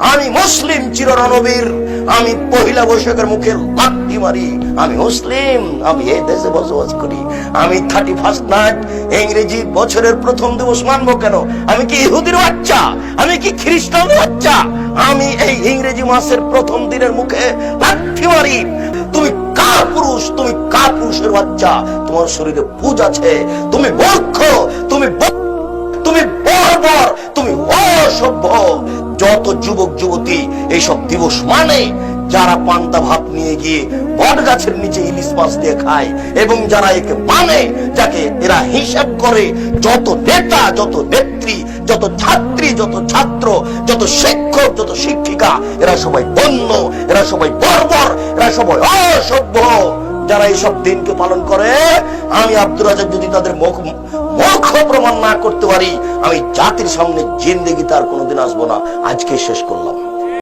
আমি মুসলিম চিররণবীর, আমি পহিলা বৈশাখের মুখে লাথি মারি, আমি মুসলিম, আমি এই দেশে বসবাস করি। আমি 31 নাইট ইংরেজি বছরের প্রথম দিবস মানবো কেন? আমি কি ইহুদির বাচ্চা? আমি কি খ্রিস্টানের বাচ্চা? আমি এই ইংরেজি মাসের প্রথম দিনের মুখে লাথি মারি। তুমি কাপুরুষ, তুমি কাপুরুষের বাচ্চা, তোমার শরীরে পুজ আছে, তুমি মূর্খ, তুমি বর্বর, তুমি অসভ্য। যত যুবক যুবতী এইসব দিবস মানে, যারা পান্তা ভাত নিয়ে গিয়ে বট গাছের নিচে ইলিশ মাছ দিয়ে খায়, এবং যারা একে মানে, যাকে এরা হিসাব করে, যত নেতা, যত নেত্রী, যত ছাত্রী, যত ছাত্র, যত শিক্ষক, যত শিক্ষিকা, এরা সবাই বন্য, এরা সবাই বর্বর, এরা সবাই অসভ্য। যারা এইসব দিনকে পালন করে, আমি আব্দুর রাজ্জাক যদি তাদের মুখ প্রমাণ না করতে পারি, আমি জাতির সামনে জিন্দেগিতে আর কোনোদিন আসবো না। আজকে শেষ করলাম।